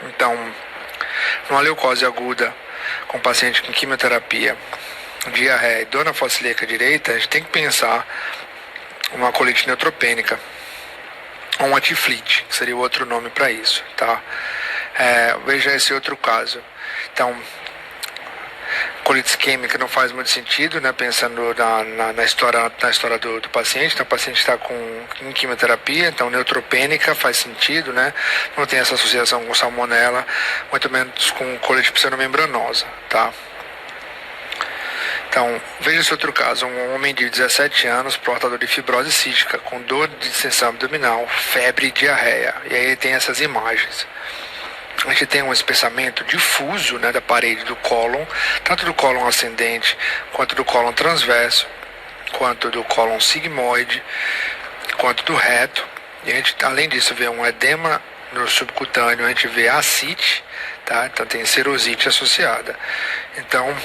Então, numa leucose aguda com paciente com quimioterapia, diarreia e dor na fossa ilíaca direita, a gente tem que pensar uma colite neutropênica ou uma tiflite, que seria o outro nome para isso, tá? Veja esse outro caso. Então, colite isquêmica não faz muito sentido, né? Pensando na história do paciente. Então, o paciente está com quimioterapia, então neutropênica faz sentido, né? Não tem essa associação com salmonela, muito menos com colite pseudomembranosa, tá? Então, veja esse outro caso, um homem de 17 anos, portador de fibrose cística, com dor de distensão abdominal, febre e diarreia. E aí tem essas imagens. A gente tem um espessamento difuso, né, da parede do cólon, tanto do cólon ascendente, quanto do cólon transverso, quanto do cólon sigmoide, quanto do reto. E a gente, além disso, vê um edema no subcutâneo, a gente vê ascite, tá? Então tem serosite associada. Então,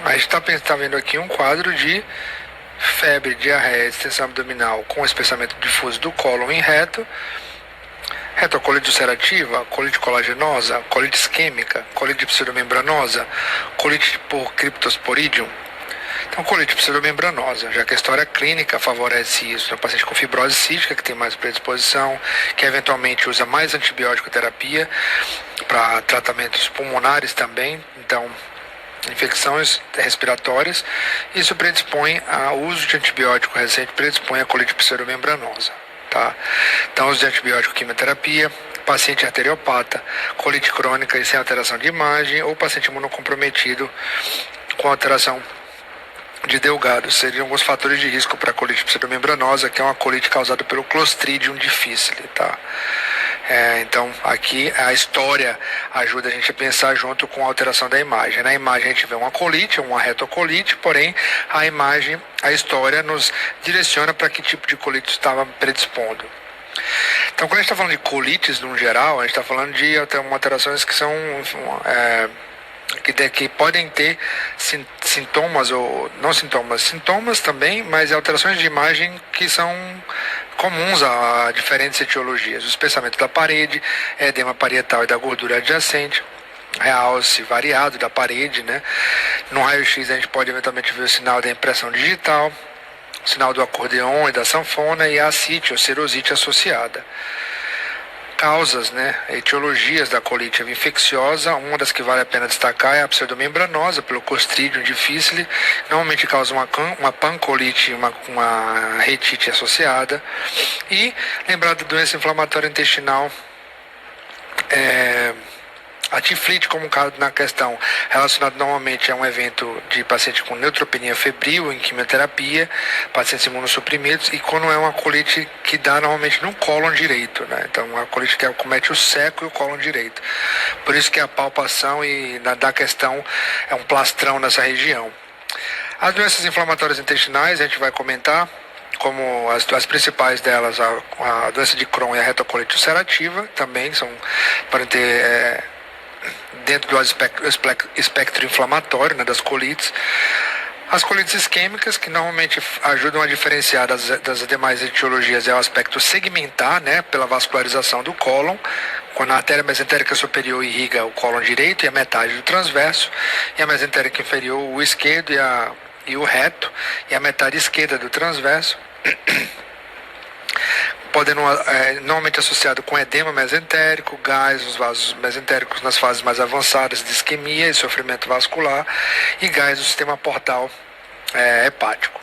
a gente está vendo aqui um quadro de febre, diarreia, distensão abdominal com espessamento difuso do cólon em reto, retocolite ulcerativa, colite colagenosa, colite isquêmica, colite pseudomembranosa, colite por Cryptosporidium. Então, colite pseudomembranosa, já que a história clínica favorece isso, no paciente com fibrose cística, que tem mais predisposição, que eventualmente usa mais antibiótico terapia para tratamentos pulmonares também, então infecções respiratórias, isso predispõe ao uso de antibiótico recente, predispõe a colite pseudomembranosa, tá? Então, uso de antibiótico, quimioterapia, paciente arteriopata, colite crônica e sem alteração de imagem, ou paciente imunocomprometido com alteração de Delgado, seriam alguns fatores de risco para a colite pseudomembranosa, que é uma colite causada pelo Clostridium difficile, tá? Então, aqui a história ajuda a gente a pensar junto com a alteração da imagem. Na imagem a gente vê uma colite, uma retocolite, porém a imagem, a história nos direciona para que tipo de colite estava predispondo. Então, quando a gente está falando de colites no geral, a gente está falando de alterações que são que podem ter sintomas ou não sintomas também, mas alterações de imagem que são comuns a diferentes etiologias. O espessamento da parede, edema parietal e da gordura adjacente, realce variado da parede, né? No raio-x a gente pode eventualmente ver o sinal da impressão digital, o sinal do acordeon e da sanfona e a ascite ou serosite associada. Causas, né, etiologias da colite infecciosa, uma das que vale a pena destacar é a pseudomembranosa, pelo Clostridium difficile, normalmente causa uma pancolite, uma retite associada, e lembrar da doença inflamatória intestinal, a tiflite, como caso na questão, relacionado normalmente a um evento de paciente com neutropenia febril em quimioterapia, pacientes imunossuprimidos, e quando é uma colite que dá normalmente no cólon direito, né? Então, uma colite que acomete o seco e o cólon direito. Por isso que a palpação e da questão é um plastrão nessa região. As doenças inflamatórias intestinais, a gente vai comentar, como as principais delas, a doença de Crohn e a retocolite ulcerativa, também podem ter dentro do espectro inflamatório, né, das colites. As colites isquêmicas, que normalmente ajudam a diferenciar das demais etiologias, é o aspecto segmentar, né, pela vascularização do cólon, quando a artéria mesentérica superior irriga o cólon direito e a metade do transverso, e a mesentérica inferior o esquerdo e o reto, e a metade esquerda do transverso, podendo normalmente associado com edema mesentérico, gás nos vasos mesentéricos nas fases mais avançadas de isquemia e sofrimento vascular, e gás do sistema portal hepático.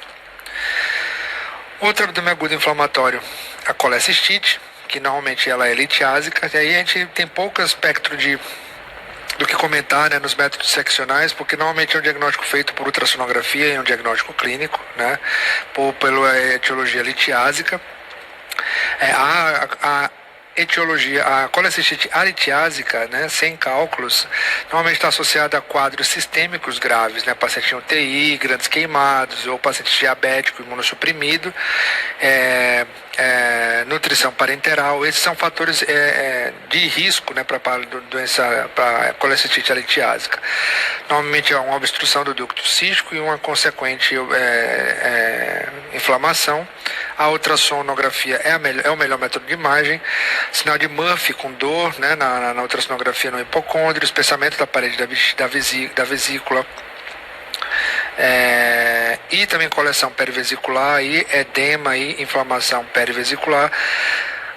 Outro abdômen agudo inflamatório, a colecistite, que normalmente ela é litiásica, e aí a gente tem pouco espectro do que comentar, né, nos métodos seccionais, porque normalmente é um diagnóstico feito por ultrassonografia e um diagnóstico clínico, né, pela etiologia litiásica. A etiologia, a colecistite alitiásica, né, sem cálculos, normalmente está associada a quadros sistêmicos graves, né, paciente em UTI, grandes queimados, ou paciente diabético, imunossuprimido. nutrição parenteral. Esses são fatores de risco, né, para doença, para colecistite litiásica. Normalmente é uma obstrução do ducto cístico e uma consequente inflamação. A ultrassonografia é o melhor método de imagem. Sinal de Murphy com dor, né, na ultrassonografia no hipocôndrio, espessamento da parede da vesícula, e também coleção perivesicular, e edema e inflamação perivesicular.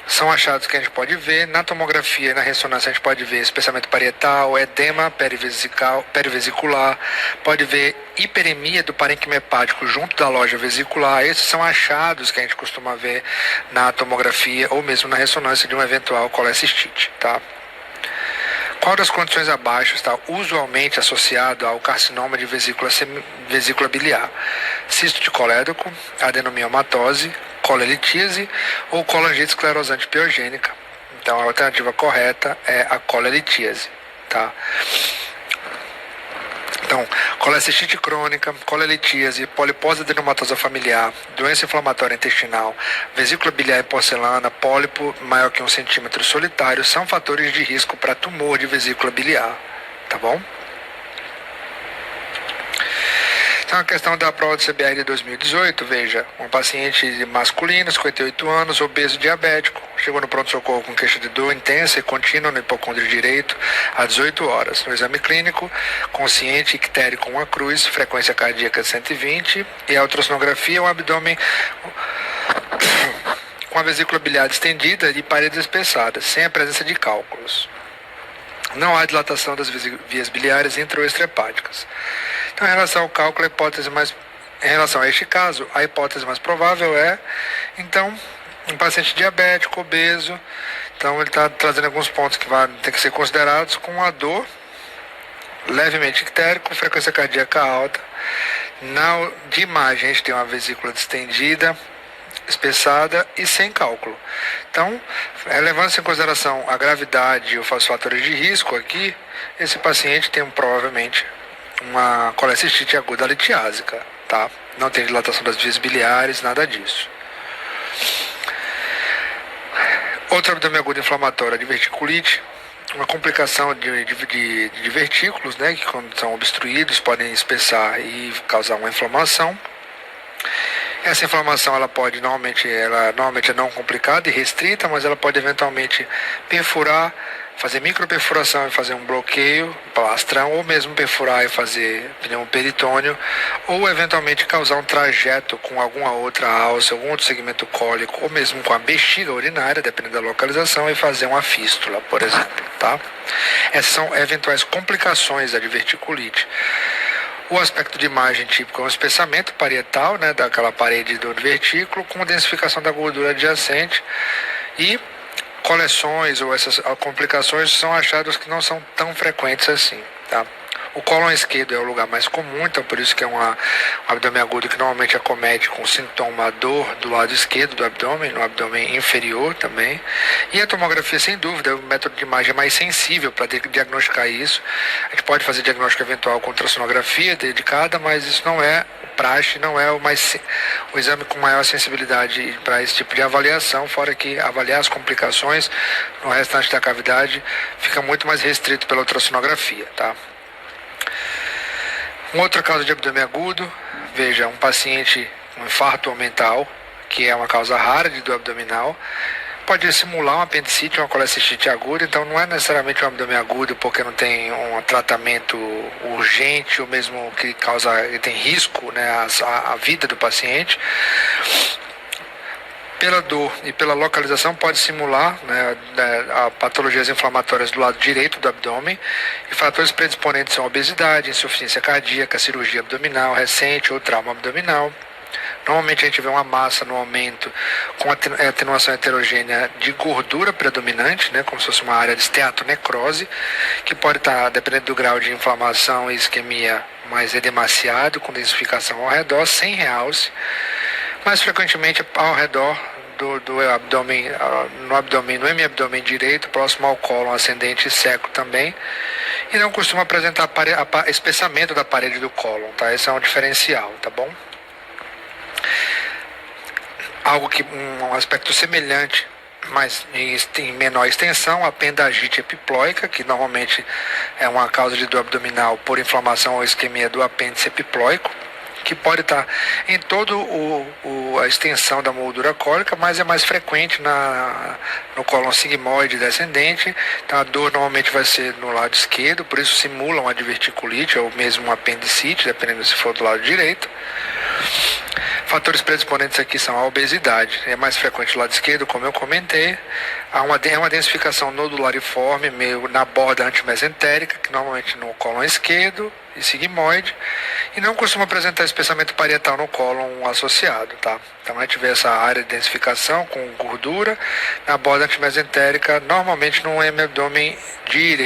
São achados que a gente pode ver. Na tomografia e na ressonância a gente pode ver espessamento parietal, edema perivesicular, pode ver hiperemia do parênquima hepático junto da loja vesicular. Esses são achados que a gente costuma ver na tomografia ou mesmo na ressonância de uma eventual colecistite, tá? Qual das condições abaixo está usualmente associado ao carcinoma de vesícula biliar? Cisto de colédoco, adenomiomatose, colelitíase ou colangite esclerosante piogênica. Então a alternativa correta é a colelitíase, tá? Então, colecistite crônica, colelitíase, polipose adenomatosa familiar, doença inflamatória intestinal, vesícula biliar e porcelana, pólipo maior que 1 centímetro solitário são fatores de risco para tumor de vesícula biliar, tá bom? Então, a questão da prova do CBR de 2018, veja, um paciente masculino, 58 anos, obeso diabético, chegou no pronto-socorro com queixa de dor intensa e contínua no hipocôndrio direito às 18 horas. No exame clínico, consciente, ictérico, uma cruz, frequência cardíaca de 120 e a ultrassonografia, um abdômen com a vesícula biliar distendida e paredes espessadas, sem a presença de cálculos. Não há dilatação das vias biliares intro ou extrahepáticas. Então, em relação ao cálculo, em relação a este caso, a hipótese mais provável é, então, um paciente diabético, obeso. Então, ele está trazendo alguns pontos que vão ter que ser considerados, com a dor, levemente ictérico, frequência cardíaca alta. De imagem, a gente tem uma vesícula distendida, espessada e sem cálculo. Então, levando-se em consideração a gravidade e os fatores de risco aqui, esse paciente tem provavelmente uma colecistite aguda litiásica, tá? Não tem dilatação das vias biliares, nada disso. Outra abdômen aguda inflamatória, diverticulite, uma complicação de vertículos, né, que quando são obstruídos podem espessar e causar uma inflamação. Essa inflamação ela normalmente é não complicada e restrita, mas ela pode eventualmente perfurar, fazer microperfuração e fazer um bloqueio palastrão, ou mesmo perfurar e fazer pneumoperitônio, ou eventualmente causar um trajeto com alguma outra alça, algum outro segmento cólico, ou mesmo com a bexiga urinária, dependendo da localização, e fazer uma fístula, por exemplo, tá? Essas são eventuais complicações da diverticulite. O aspecto de imagem típico é um espessamento parietal, né, daquela parede do vertículo, com densificação da gordura adjacente, e coleções ou essas complicações são achadas que não são tão frequentes assim, tá? O cólon esquerdo é o lugar mais comum, então por isso que é um abdômen agudo que normalmente acomete com sintoma dor do lado esquerdo do abdômen, no abdômen inferior também. E a tomografia, sem dúvida, é o método de imagem mais sensível para diagnosticar isso. A gente pode fazer diagnóstico eventual com ultrassonografia dedicada, mas isso não é praxe, não é o exame com maior sensibilidade para esse tipo de avaliação, fora que avaliar as complicações no restante da cavidade fica muito mais restrito pela ultrassonografia, tá? Uma outra causa de abdômen agudo, veja, um paciente com infarto mental, que é uma causa rara de dor abdominal, pode simular uma apendicite, uma colecistite aguda, então não é necessariamente um abdômen agudo porque não tem um tratamento urgente ou mesmo que tem risco, né, a vida do paciente. Pela dor e pela localização pode simular, né, patologias inflamatórias do lado direito do abdômen, e fatores predisponentes são obesidade, insuficiência cardíaca, cirurgia abdominal recente ou trauma abdominal. Normalmente a gente vê uma massa no aumento com atenuação heterogênea de gordura predominante, né, como se fosse uma área de esteatonecrose, que pode estar, dependendo do grau de inflamação e isquemia, mais edemaciado, com densificação ao redor, sem realce, mais frequentemente ao redor do abdômen, no hemiabdômen direito, próximo ao cólon ascendente e seco também, e não costuma apresentar espessamento da parede do cólon, tá? Esse é um diferencial, tá bom? A algo que um aspecto semelhante, mas em menor extensão, a apendicite epiploica, que normalmente é uma causa de dor abdominal por inflamação ou isquemia do apêndice epiploico, que pode estar em toda a extensão da moldura cólica, mas é mais frequente no cólon sigmoide descendente. Então a dor normalmente vai ser no lado esquerdo, por isso simula uma diverticulite ou mesmo uma apendicite, dependendo se for do lado direito. Fatores predisponentes aqui são a obesidade, é mais frequente do lado esquerdo, como eu comentei. Há uma densificação nodulariforme, meio na borda antimesentérica, que normalmente no cólon esquerdo e sigmoide, e não costuma apresentar espessamento parietal no cólon associado, tá? Então a gente vê essa área de densificação com gordura na borda antimesentérica, normalmente no abdômen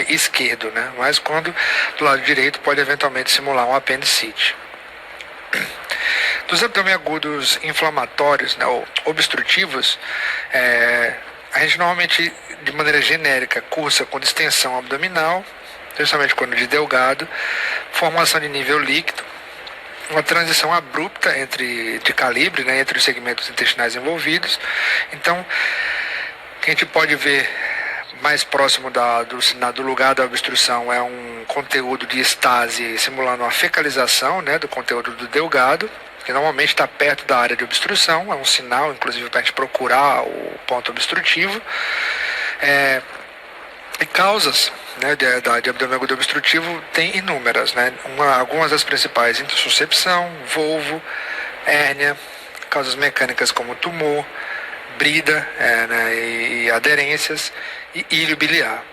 esquerdo, né? Mas quando do lado direito pode eventualmente simular um apendicite. Dos abdômen agudos inflamatórios, né, ou obstrutivos, a gente normalmente, de maneira genérica, cursa com distensão abdominal, principalmente quando de delgado, formação de nível líquido, uma transição abrupta de calibre, né, entre os segmentos intestinais envolvidos. Então, o que a gente pode ver mais próximo do lugar da obstrução é um conteúdo de estase simulando uma fecalização, né, do conteúdo do delgado, que normalmente está perto da área de obstrução, é um sinal, inclusive, para a gente procurar o ponto obstrutivo. E causas, né, de abdômen agudo obstrutivo tem inúmeras, né? Algumas das principais: intussuscepção, volvo, hérnia, causas mecânicas como tumor, brida, né, e aderências, e íleo biliar.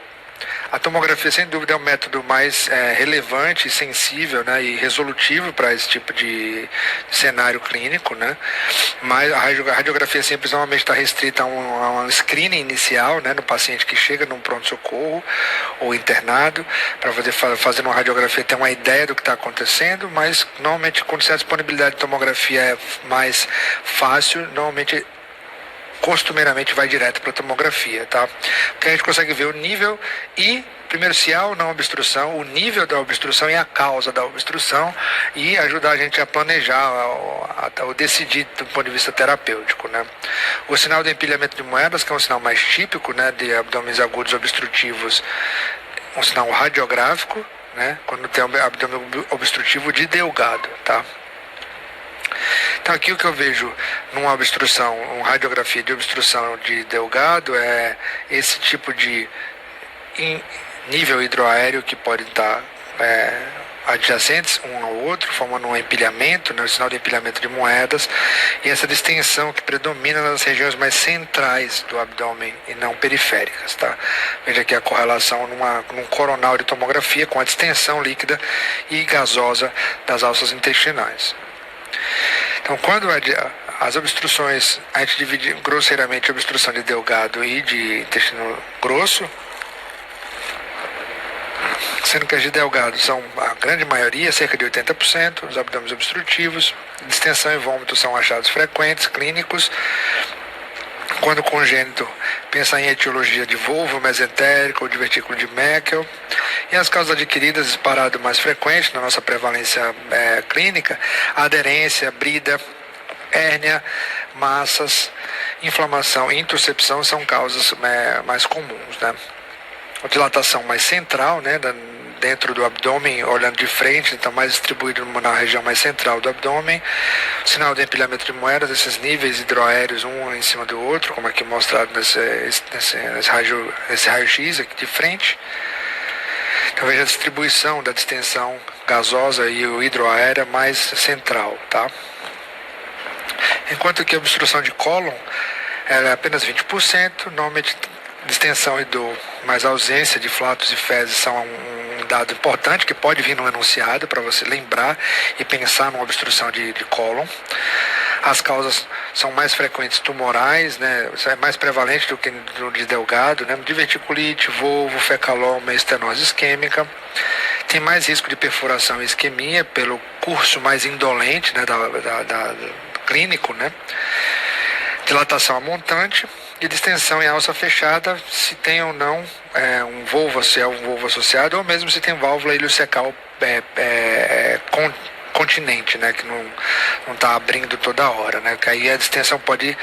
A tomografia, sem dúvida, é o método mais relevante, sensível, né, e resolutivo para esse tipo de cenário clínico, né? Mas a radiografia sempre normalmente está restrita a um screening inicial, né, no paciente que chega num pronto-socorro ou internado, para fazer uma radiografia ter uma ideia do que está acontecendo, mas normalmente quando a disponibilidade de tomografia é mais fácil, normalmente costumeiramente vai direto para a tomografia, tá? Porque a gente consegue ver o nível e, primeiro, se há ou não obstrução, o nível da obstrução e a causa da obstrução, e ajudar a gente a planejar ou decidir do ponto de vista terapêutico, né? O sinal de empilhamento de moedas, que é um sinal mais típico, né, de abdômenes agudos obstrutivos, um sinal radiográfico, né, quando tem abdômen obstrutivo de delgado, tá? Então aqui o que eu vejo numa obstrução, uma radiografia de obstrução de delgado é esse tipo de nível hidroaéreo que pode estar adjacentes um ao outro, formando um empilhamento, né, o sinal de empilhamento de moedas, e essa distensão que predomina nas regiões mais centrais do abdômen e não periféricas, tá? Veja aqui a correlação num coronal de tomografia com a distensão líquida e gasosa das alças intestinais. Então, quando as obstruções, a gente divide grosseiramente a obstrução de delgado e de intestino grosso, sendo que as de delgado são a grande maioria, cerca de 80%, os abdômenes obstrutivos, distensão e vômito são achados frequentes, clínicos. Quando congênito, pensar em etiologia de volvo mesentérico ou de divertículo de Meckel. E as causas adquiridas, disparado mais frequente na nossa prevalência clínica, aderência, brida, hérnia, massas, inflamação e intussuscepção são causas mais comuns, né? A dilatação mais central, né, dentro do abdômen, olhando de frente, então mais distribuído na região mais central do abdômen. O sinal de empilhamento de moedas, esses níveis hidroaéreos um em cima do outro, como aqui mostrado nesse raio-x aqui de frente. Então veja a distribuição da distensão gasosa e o hidroaérea mais central, tá? Enquanto que a obstrução de cólon ela é apenas 20%, normalmente distensão e dor, mas a ausência de flatos e fezes são um dado importante que pode vir no enunciado para você lembrar e pensar numa obstrução de cólon. As causas são mais frequentes tumorais, né? Isso é mais prevalente do que no de delgado, né? Diverticulite, volvo, fecaloma, estenose isquêmica. Tem mais risco de perfuração e isquemia pelo curso mais indolente, né, clínico, né? Dilatação a montante e distensão em alça fechada, se tem ou não um volvo associado, ou mesmo se tem válvula iliocecal continente, né, que não está abrindo toda hora, né, que aí a distensão pode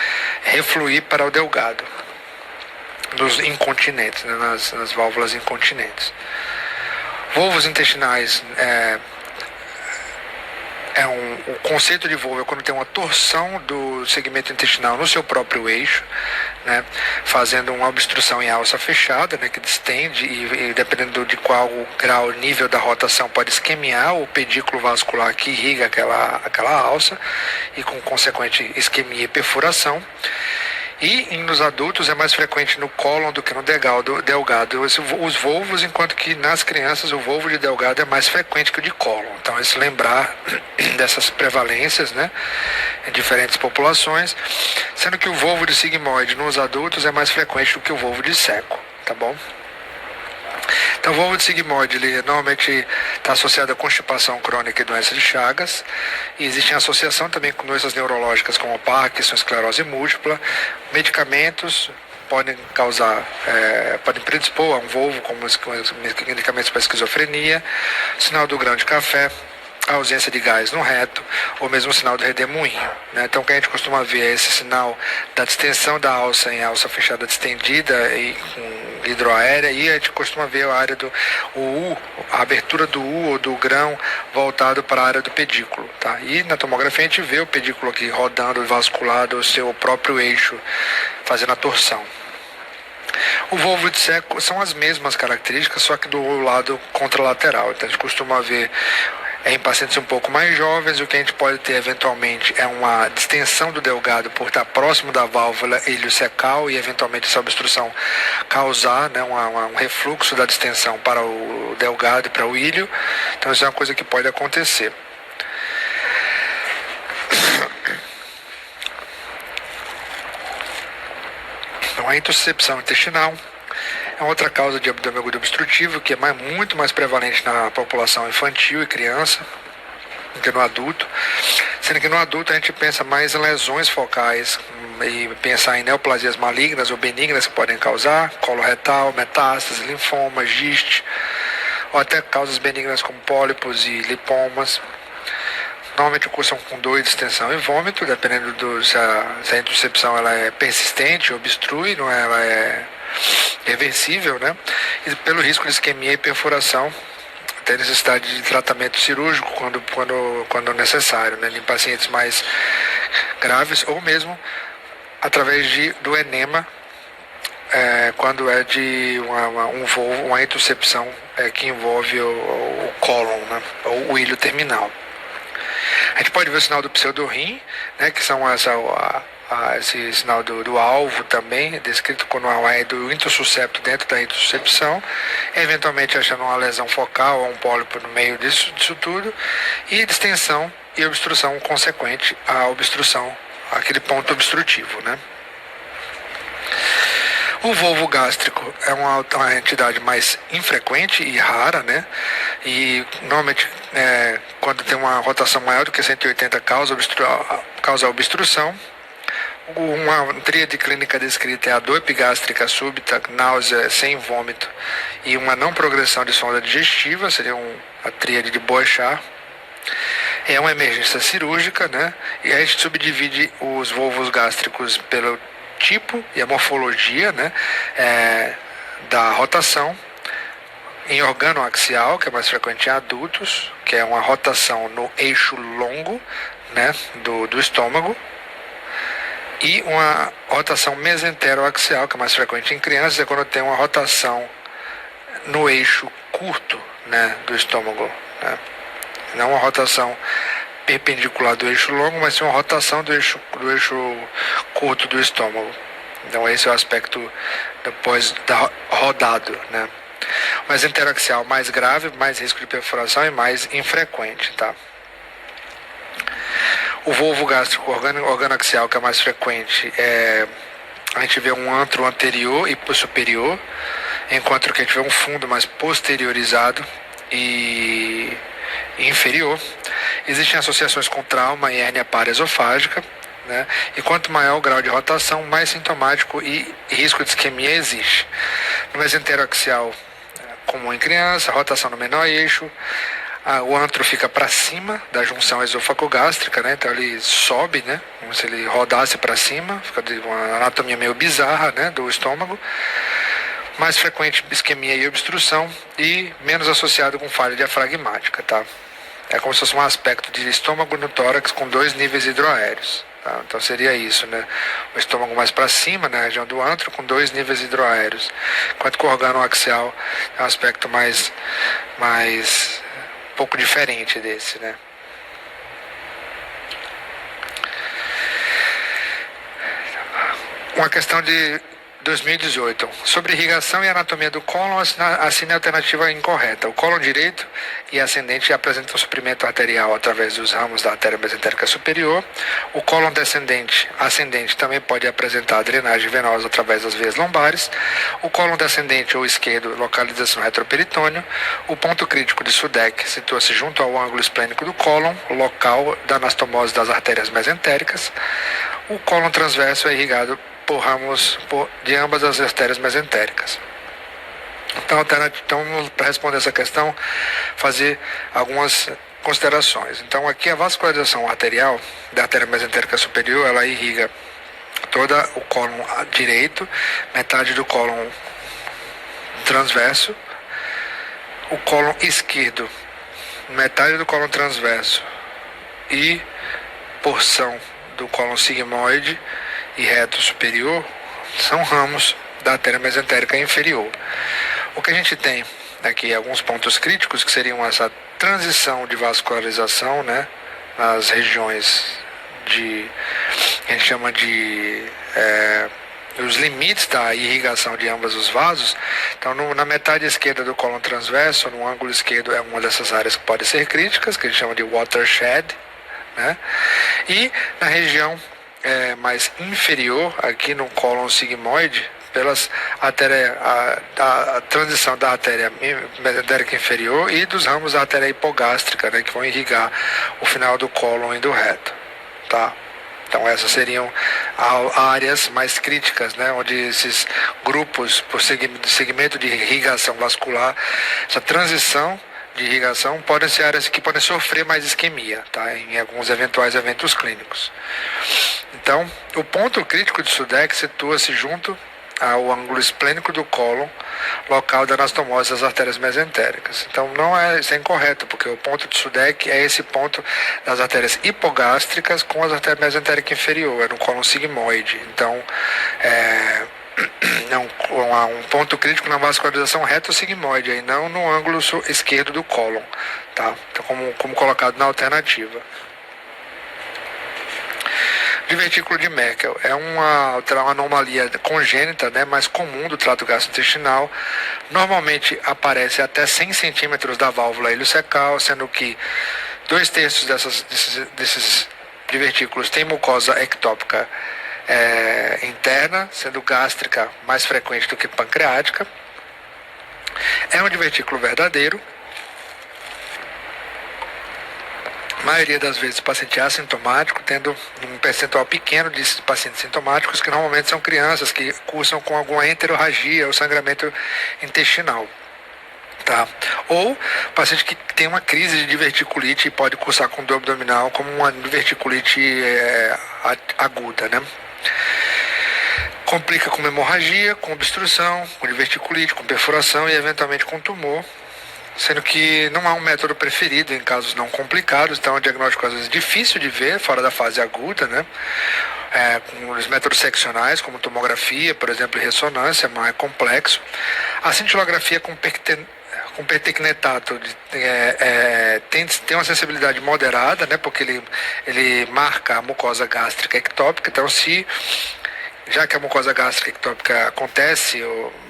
refluir para o delgado, nos incontinentes, né, nas válvulas incontinentes. Volvos intestinais o conceito de volvo é quando tem uma torção do segmento intestinal no seu próprio eixo, né, fazendo uma obstrução em alça fechada, né, que distende e dependendo de qual grau, nível da rotação, pode isquemiar o pedículo vascular que irriga aquela alça e com consequente isquemia e perfuração. E nos adultos é mais frequente no cólon do que no delgado. Os volvos, enquanto que nas crianças o volvo de delgado é mais frequente que o de cólon. Então, é se lembrar dessas prevalências, né, em diferentes populações, sendo que o volvo de sigmoide nos adultos é mais frequente do que o volvo de seco, tá bom? Então, o volvo de sigmoide, ele normalmente está associado a constipação crônica e doença de Chagas. E existe associação também com doenças neurológicas como Parkinson, esclerose múltipla. Medicamentos podem podem predispor a um volvo, como medicamentos para esquizofrenia, sinal do grão de café, a ausência de gás no reto, ou mesmo o sinal do redemoinho, né? Então, o que a gente costuma ver é esse sinal da distensão da alça em alça fechada distendida e com hidroaérea, e a gente costuma ver a área a abertura do U ou do grão voltado para a área do pedículo, tá? E na tomografia a gente vê o pedículo aqui rodando, vasculado, o seu próprio eixo, fazendo a torção. O volvo de seco são as mesmas características, só que do lado contralateral. Então, a gente costuma ver em pacientes um pouco mais jovens, o que a gente pode ter eventualmente é uma distensão do delgado por estar próximo da válvula iliocecal e eventualmente essa obstrução causar, né, um refluxo da distensão para o delgado e para o ilho. Então, isso é uma coisa que pode acontecer. Então, a intussuscepção intestinal é outra causa de abdômen agudo obstrutivo, que é muito mais prevalente na população infantil e criança do que no adulto, sendo que no adulto a gente pensa mais em lesões focais e pensar em neoplasias malignas ou benignas que podem causar, colo retal, metástase, linfoma, giste, ou até causas benignas como pólipos e lipomas. Normalmente cursam com dor, distensão e vômito, dependendo se a intussuscepção ela é persistente, obstrui, não é, ela é reversível, né? E pelo risco de isquemia e perfuração, até necessidade de tratamento cirúrgico quando necessário, né? Em pacientes mais graves ou mesmo através do enema, quando é de uma intussuscepção que envolve o cólon, né? Ou o ilho terminal. A gente pode ver o sinal do pseudorrim, né? Que são esse sinal do alvo também, descrito quando há do intussuscepto dentro da intussuscepção, eventualmente achando uma lesão focal ou um pólipo no meio disso tudo, e distensão e obstrução consequente à obstrução, aquele ponto obstrutivo, né? O volvo gástrico é uma entidade mais infrequente e rara, né? E normalmente quando tem uma rotação maior do que 180 causa obstrução. Uma tríade clínica descrita é a dor epigástrica súbita, náusea sem vômito e uma não progressão de sonda digestiva, seria a tríade de Boechat. É uma emergência cirúrgica, né? E a gente subdivide os volvos gástricos pelo tipo e a morfologia, né, da rotação, em organo axial, que é mais frequente em adultos, que é uma rotação no eixo longo, né, do estômago, e uma rotação mesenteroaxial, que é mais frequente em crianças, é quando tem uma rotação no eixo curto, né, do estômago, né? Não uma rotação perpendicular do eixo longo, mas sim uma rotação do eixo curto do estômago. Então esse é o aspecto depois rodado, né? O mesenteraxial mais grave, mais risco de perfuração e mais infrequente, tá? O volvo gástrico organoaxial, que é mais frequente, a gente vê um antro anterior e superior, enquanto que a gente vê um fundo mais posteriorizado e inferior. Existem associações com trauma e hérnia paraesofágica, né? E quanto maior o grau de rotação, mais sintomático e risco de isquemia existe. No mesentero axial, comum em criança, rotação no menor eixo, O antro fica para cima da junção esôfago-gástrica, né? Então ele sobe, né? Como se ele rodasse para cima, fica de uma anatomia meio bizarra, né? Do estômago. Mais frequente isquemia e obstrução e menos associado com falha diafragmática, tá? É como se fosse um aspecto de estômago no tórax com 2 níveis hidroaéreos. Tá? Então seria isso, né? O estômago mais para cima, na região do antro, com 2 níveis hidroaéreos. Enquanto que o organo axial é um aspecto mais um pouco diferente desse, né? Uma questão de 2018. Sobre irrigação e anatomia do cólon, assine a alternativa incorreta. O cólon direito e ascendente apresentam suprimento arterial através dos ramos da artéria mesentérica superior. O cólon ascendente também pode apresentar drenagem venosa através das veias lombares. O cólon descendente ou esquerdo, localização retroperitônio. O ponto crítico de Sudeck situa-se junto ao ângulo esplênico do cólon, local da anastomose das artérias mesentéricas. O cólon transverso é irrigado por ramos de ambas as artérias mesentéricas. Então, para responder essa questão, fazer algumas considerações. Então, aqui a vascularização arterial da artéria mesentérica superior, ela irriga todo o cólon direito, metade do cólon transverso, o cólon esquerdo, metade do cólon transverso e porção do cólon sigmoide e reto superior são ramos da artéria mesentérica inferior. O que a gente tem aqui alguns pontos críticos que seriam essa transição de vascularização, né, nas regiões que a gente chama de os limites da irrigação de ambos os vasos. Então, na metade esquerda do cólon transverso, no ângulo esquerdo, é uma dessas áreas que podem ser críticas, que a gente chama de watershed, né? E na região mais inferior, aqui no cólon sigmoide, a transição da artéria mesentérica inferior e dos ramos da artéria hipogástrica, né, que vão irrigar o final do cólon e do reto, tá? Então essas seriam áreas mais críticas, né, onde esses grupos por segmento de irrigação vascular, essa transição de irrigação podem ser áreas que podem sofrer mais isquemia, tá? Em alguns eventuais eventos clínicos. Então, o ponto crítico de Sudeck situa-se junto ao ângulo esplênico do cólon, local da anastomose das artérias mesentéricas. Então, isso é incorreto, porque o ponto de Sudeck é esse ponto das artérias hipogástricas com as artérias mesentéricas inferior, é no cólon sigmoide. Então, um ponto crítico na vascularização reto-sigmoide, e não no ângulo esquerdo do cólon, tá? Então, como colocado na alternativa. Divertículo de Meckel é uma anomalia congênita, né, mais comum do trato gastrointestinal. Normalmente aparece até 100 centímetros da válvula iliocecal, sendo que 2/3 desses divertículos têm mucosa ectópica interna, sendo gástrica mais frequente do que pancreática. É um divertículo verdadeiro. A maioria das vezes o paciente é assintomático, tendo um percentual pequeno de pacientes sintomáticos, que normalmente são crianças que cursam com alguma enterorragia ou sangramento intestinal. Tá? Ou paciente que tem uma crise de diverticulite e pode cursar com dor abdominal como uma diverticulite aguda, né? Complica com hemorragia, com obstrução, com diverticulite, com perfuração e eventualmente com tumor, sendo que não há um método preferido em casos não complicados. Então é um diagnóstico às vezes difícil de ver, fora da fase aguda, né? Com os métodos seccionais, como tomografia, por exemplo, e ressonância, mas é complexo. A cintilografia com pertecnetato tem uma sensibilidade moderada, né? Porque ele marca a mucosa gástrica ectópica. Então, já que a mucosa gástrica ectópica acontece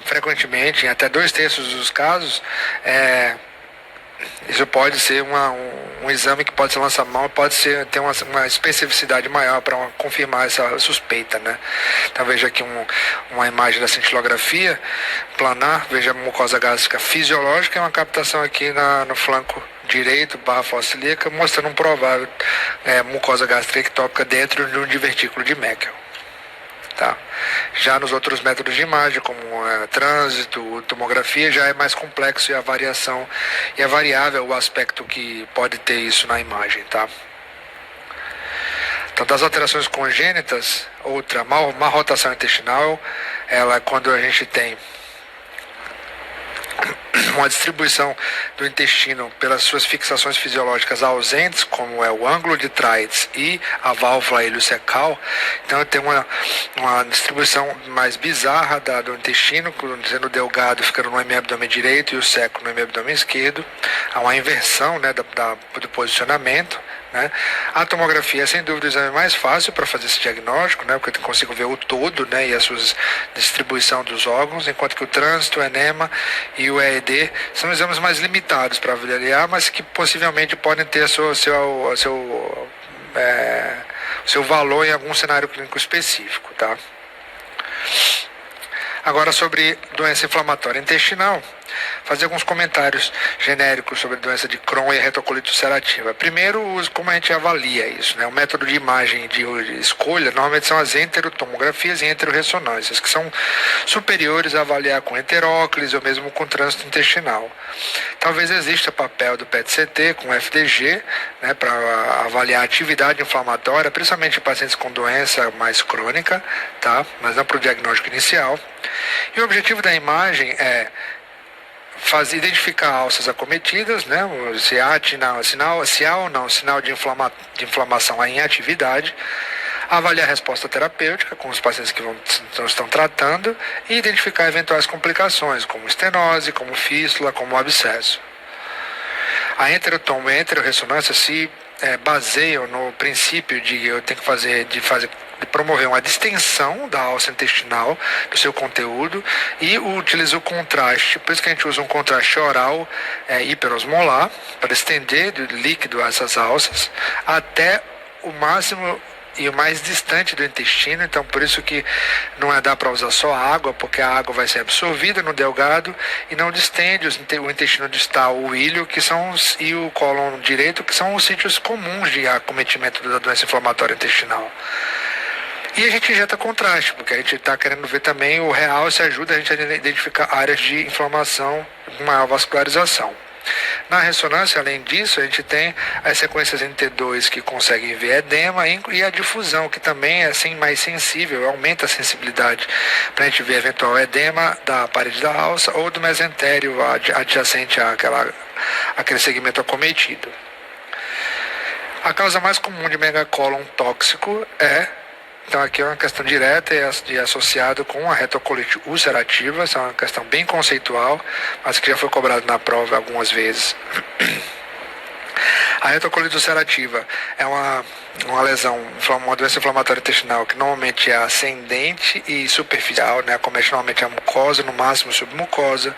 frequentemente, em até 2/3 dos casos, isso pode ser um exame que pode ser lançado mão, pode ter uma especificidade maior para confirmar essa suspeita, né? Então veja aqui uma imagem da cintilografia planar, veja a mucosa gástrica fisiológica e uma captação aqui no flanco direito, barra fossa ilíaca, mostrando um provável mucosa gástrica ectópica dentro de um divertículo de Meckel. tá? Já nos outros métodos de imagem, como trânsito, tomografia, já é mais complexo e a variação e é variável o aspecto que pode ter isso na imagem, tá? Então, das alterações congênitas, outra, má rotação intestinal, ela é quando a gente tem uma distribuição do intestino pelas suas fixações fisiológicas ausentes, como é o ângulo de Treitz e a válvula ileocecal. Então tem uma distribuição mais bizarra do intestino, sendo delgado ficando no hemiabdômen direito e o seco no hemiabdômen esquerdo. Há uma inversão, né, do posicionamento. Né? A tomografia é sem dúvida o exame mais fácil para fazer esse diagnóstico, né? Porque eu consigo ver o todo, né? E a sua distribuição dos órgãos, enquanto que o trânsito, o enema e o EED são exames mais limitados para avaliar, mas que possivelmente podem ter seu valor em algum cenário clínico específico. Tá? Agora, sobre doença inflamatória intestinal, fazer alguns comentários genéricos sobre a doença de Crohn e a retocolite ulcerativa. Primeiro, como a gente avalia isso, né? O método de imagem de escolha normalmente são as enterotomografias e enteroressonâncias, que são superiores a avaliar com enteróclise ou mesmo com trânsito intestinal. Talvez exista papel do PET-CT com FDG, né, para avaliar a atividade inflamatória, principalmente em pacientes com doença mais crônica, tá? Mas não para o diagnóstico inicial. E o objetivo da imagem é identificar alças acometidas, né? Se há ou não sinal de inflamação em atividade, avaliar a resposta terapêutica com os pacientes que estão tratando e identificar eventuais complicações, como estenose, como fístula, como abscesso. A enterotomo e a enteroressonância se baseiam no princípio de eu tenho que de promover uma distensão da alça intestinal, do seu conteúdo, e utiliza o contraste. Por isso que a gente usa um contraste oral hiperosmolar, para estender do líquido essas alças até o máximo e o mais distante do intestino. Então por isso que não dá para usar só água, porque a água vai ser absorvida no delgado e não distende o intestino distal, o ilho, e o cólon direito, que são os sítios comuns de acometimento da doença inflamatória intestinal. E a gente injeta contraste, porque a gente está querendo ver também o realce, ajuda a gente a identificar áreas de inflamação com maior vascularização. Na ressonância, além disso, a gente tem as sequências NT2 que conseguem ver edema e a difusão, que também é assim, mais sensível, aumenta a sensibilidade para a gente ver eventual edema da parede da alça ou do mesentério adjacente àquele segmento acometido. A causa mais comum de megacólon tóxico então aqui é uma questão direta e associada com a retocolite ulcerativa. Essa é uma questão bem conceitual, mas que já foi cobrada na prova algumas vezes. A retocolite ulcerativa é uma lesão, uma doença inflamatória intestinal que normalmente é ascendente e superficial, né? Acomete normalmente a mucosa, no máximo submucosa.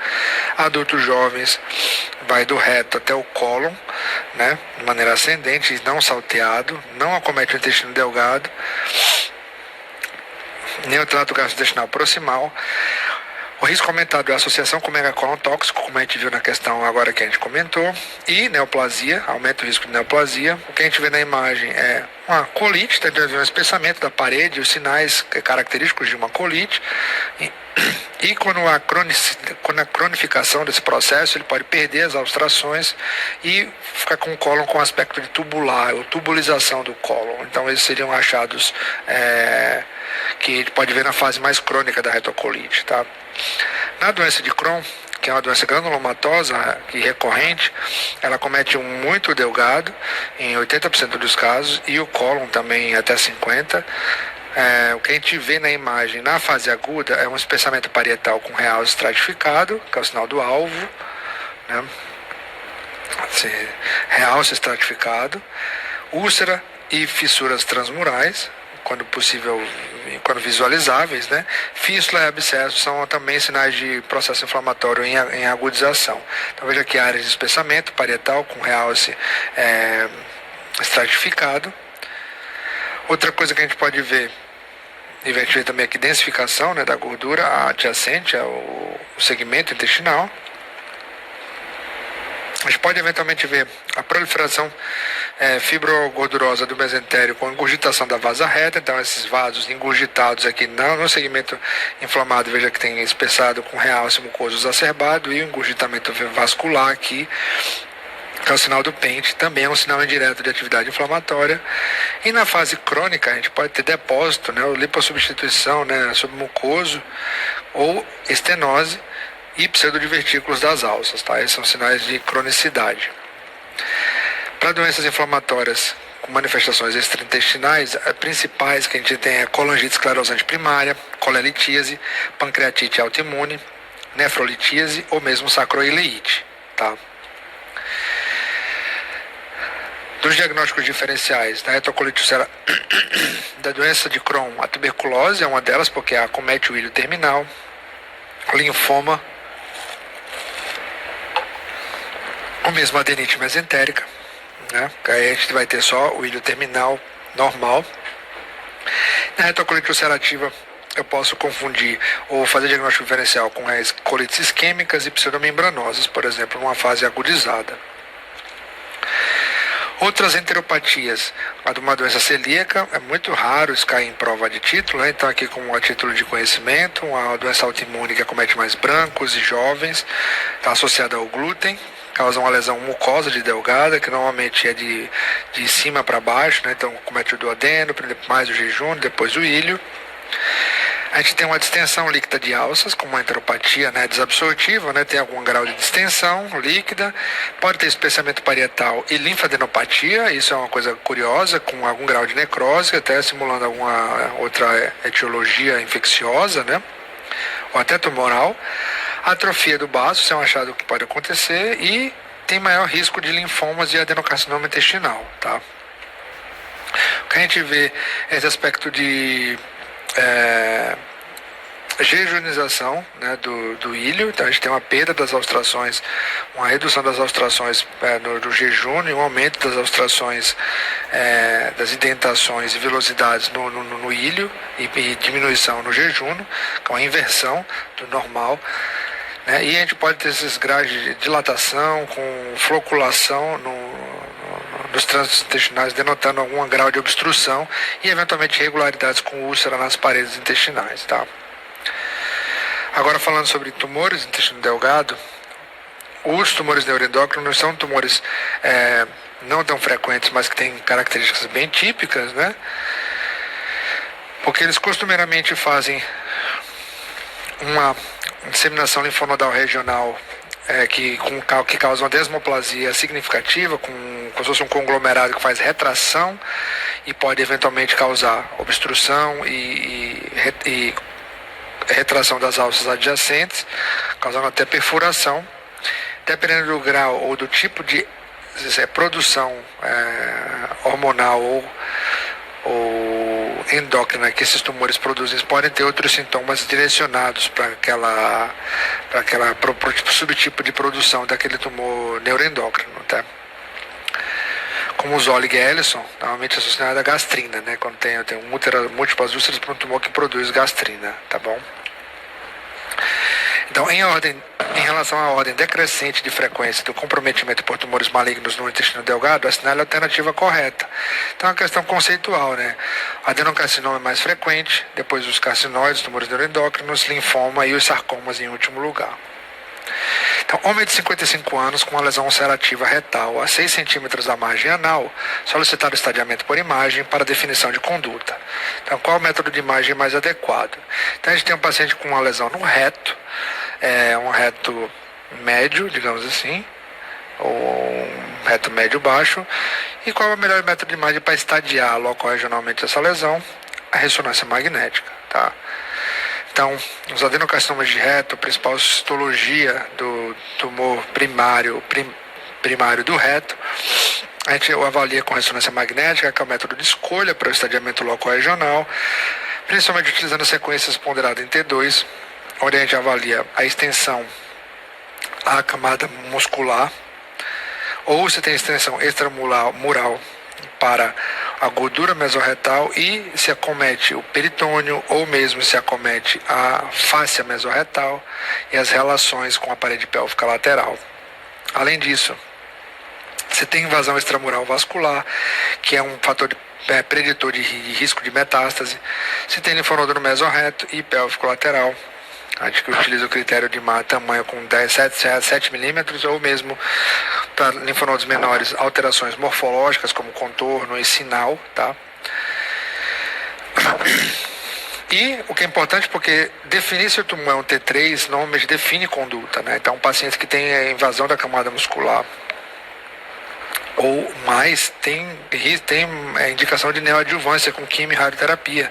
Adultos jovens vai do reto até o cólon, né? De maneira ascendente, não salteado, não acomete o intestino delgado, nem o trato gastrointestinal proximal. O risco aumentado é a associação com megacólon tóxico, como a gente viu na questão agora que a gente comentou, e neoplasia, aumenta o risco de neoplasia. O que a gente vê na imagem é uma colite, tá vendo um espessamento da parede, os sinais característicos de uma colite. E quando a cronificação desse processo, ele pode perder as austrações e ficar com o cólon com aspecto de tubular, ou tubulização do cólon. Então esses seriam achados que a gente pode ver na fase mais crônica da retocolite. Tá? Na doença de Crohn, que é uma doença granulomatosa e recorrente, ela comete muito delgado em 80% dos casos e o cólon também em até 50%. O que a gente vê na imagem na fase aguda é um espessamento parietal com realce estratificado, que é o sinal do alvo, né? Realce estratificado, úlcera e fissuras transmurais, quando possível, quando visualizáveis, né? Fístula e abscesso são também sinais de processo inflamatório em agudização. Então veja aqui áreas de espessamento parietal com realce estratificado. Outra coisa que a gente pode ver, e a gente vê também aqui densificação, né, da gordura adjacente ao segmento intestinal. A gente pode eventualmente ver a proliferação fibrogordurosa do mesentério com ingurgitação da vasa reta, então esses vasos ingurgitados aqui no segmento inflamado, veja que tem espessado com realce mucoso exacerbado e o ingurgitamento vascular aqui, que é o sinal do pente, também é um sinal indireto de atividade inflamatória. E na fase crônica a gente pode ter depósito, né, ou lipossubstituição, né, submucoso ou estenose e pseudodivertículos das alças, tá? Esses são sinais de cronicidade. Para doenças inflamatórias com manifestações extraintestinais, as principais que a gente tem é colangite esclerosante primária, colelitíase, pancreatite autoimune, nefrolitíase ou mesmo sacroileite, tá? Dos diagnósticos diferenciais da retocolite ulceral, da doença de Crohn, a tuberculose é uma delas, porque acomete o ilho terminal, linfoma, ou mesmo adenite mesentérica, né? Aí a gente vai ter só o ilho terminal normal. Na retocolite ulcerativa, eu posso confundir ou fazer diagnóstico diferencial com as colites isquêmicas e pseudomembranosas, por exemplo, numa fase agudizada. Outras enteropatias, a de uma doença celíaca, é muito raro isso cair em prova de título, né? Então aqui como a título de conhecimento, uma doença autoimune que acomete mais brancos e jovens, está associada ao glúten, causa uma lesão mucosa de delgada, que normalmente é de cima para baixo, né? Então comete o duodeno, mais o jejum, depois o ilho. A gente tem uma distensão líquida de alças, como uma enteropatia, né, desabsortiva, né, tem algum grau de distensão líquida, pode ter espessamento parietal e linfadenopatia, isso é uma coisa curiosa, com algum grau de necrose, até simulando alguma outra etiologia infecciosa, né, ou até tumoral. Atrofia do baço, isso é um achado que pode acontecer, e tem maior risco de linfomas e adenocarcinoma intestinal, tá? O que a gente vê é esse aspecto de jejunização, né, do ilho, então a gente tem uma perda das austrações, uma redução das austrações do jejum e um aumento das austrações, das indentações e velocidades no ilho e diminuição no jejum, que é uma inversão do normal, né, e a gente pode ter esses graus de dilatação com floculação dos trânsitos intestinais, denotando algum grau de obstrução e eventualmente irregularidades com úlcera nas paredes intestinais, tá? Agora falando sobre tumores do intestino delgado, os tumores neuroendócrinos são tumores não tão frequentes, mas que têm características bem típicas, né? Porque eles costumeiramente fazem uma disseminação linfonodal regional que causa uma desmoplasia significativa, como se fosse um conglomerado que faz retração e pode eventualmente causar obstrução e retração das alças adjacentes, causando até perfuração. Dependendo do grau ou do tipo de produção hormonal ou endócrina que esses tumores produzem, podem ter outros sintomas direcionados para pro subtipo de produção daquele tumor neuroendócrino, tá? Como o Zollig-Ellison, normalmente associado à gastrina, né? Quando tem múltiplas úlceras para um tumor que produz gastrina, tá bom? Então, em relação à ordem decrescente de frequência do comprometimento por tumores malignos no intestino delgado, assinale a alternativa correta. Então, é uma questão conceitual, né? O adenocarcinoma é mais frequente, depois os carcinóides, tumores neuroendócrinos, linfoma e os sarcomas em último lugar. Então, homem de 55 anos com uma lesão ulcerativa retal a 6 centímetros da margem anal, solicitar o estadiamento por imagem para definição de conduta. Então, qual é o método de imagem mais adequado? Então, a gente tem um paciente com uma lesão no reto, um reto médio, digamos assim, ou um reto médio-baixo. E qual é o melhor método de imagem para estadiar loco-regionalmente essa lesão? A ressonância magnética, tá? Então, os adenocarcinomas de reto, a principal histologia do tumor primário do reto, a gente o avalia com ressonância magnética, que é o método de escolha para o estadiamento loco-regional, principalmente utilizando as sequências ponderadas em T2, onde a gente avalia a extensão à camada muscular, ou se tem extensão extramural para a gordura mesorretal e se acomete o peritônio ou mesmo se acomete a fáscia mesorretal e as relações com a parede pélvica lateral. Além disso, Você tem invasão extramural vascular, que é um fator preditor de risco de metástase. Você tem linfonodo no mesorreto e pélvico lateral. A gente utiliza o critério de tamanho com 7 milímetros, ou mesmo para linfonodos menores, alterações morfológicas como contorno e sinal, tá? E o que é importante, porque definir se o tumor é um T3 normalmente define conduta, né? Então, pacientes que têm invasão da camada muscular ou mais tem indicação de neoadjuvância com quimio e radioterapia,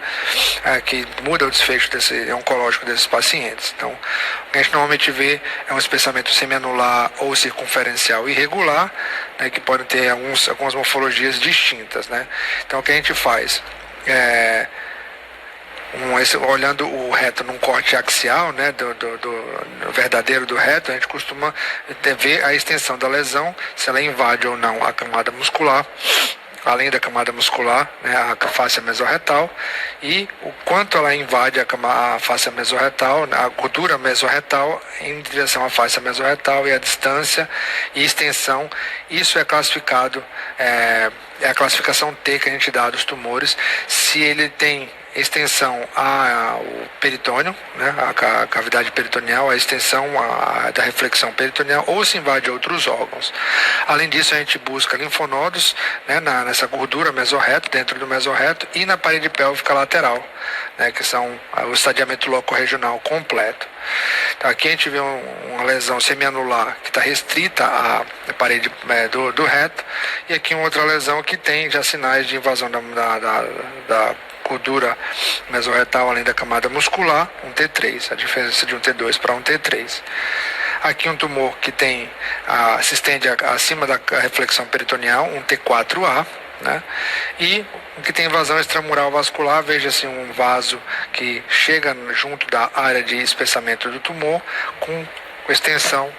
que muda o desfecho oncológico desses pacientes. Então, o que a gente normalmente vê é um espessamento semianular ou circunferencial irregular, né, que podem ter algumas morfologias distintas, né? Então, o que a gente faz olhando o reto num corte axial, né, do verdadeiro do reto, a gente costuma ver a extensão da lesão, se ela invade ou não a camada muscular, além da camada muscular, né, a fáscia mesorretal, e o quanto ela invade a fáscia mesorretal, a gordura mesorretal em direção à fáscia mesorretal, e a distância e extensão. Isso é classificado, é a classificação T que a gente dá dos tumores, se ele tem extensão ao peritônio, né, a cavidade peritoneal, a extensão da reflexão peritoneal, ou se invade outros órgãos. Além disso, a gente busca linfonodos, né, nessa gordura mesorreto, dentro do mesorreto, e na parede pélvica lateral, né, que são o estadiamento loco-regional completo. Então, aqui a gente vê uma lesão semianular que está restrita à parede do reto, e aqui uma outra lesão que tem já sinais de invasão da gordura mesorretal, além da camada muscular, um T3, a diferença de um T2 para um T3. Aqui um tumor que se estende acima da reflexão peritoneal, um T4A, né? E o que tem invasão extramural vascular, veja-se um vaso que chega junto da área de espessamento do tumor, com extensão,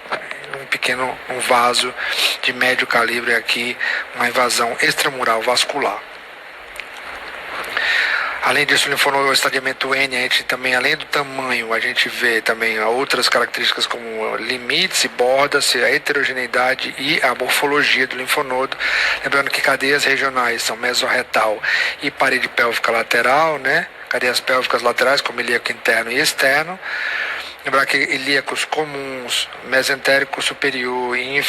um vaso de médio calibre aqui, uma invasão extramural vascular. Além disso, o linfonodo, o estadiamento N, a gente também, além do tamanho, a gente vê também outras características como limites e bordas, a heterogeneidade e a morfologia do linfonodo. Lembrando que cadeias regionais são mesorretal e parede pélvica lateral, né? Cadeias pélvicas laterais, como ilíaco interno e externo. Lembrar que ilíacos comuns, mesentérico superior e inferior,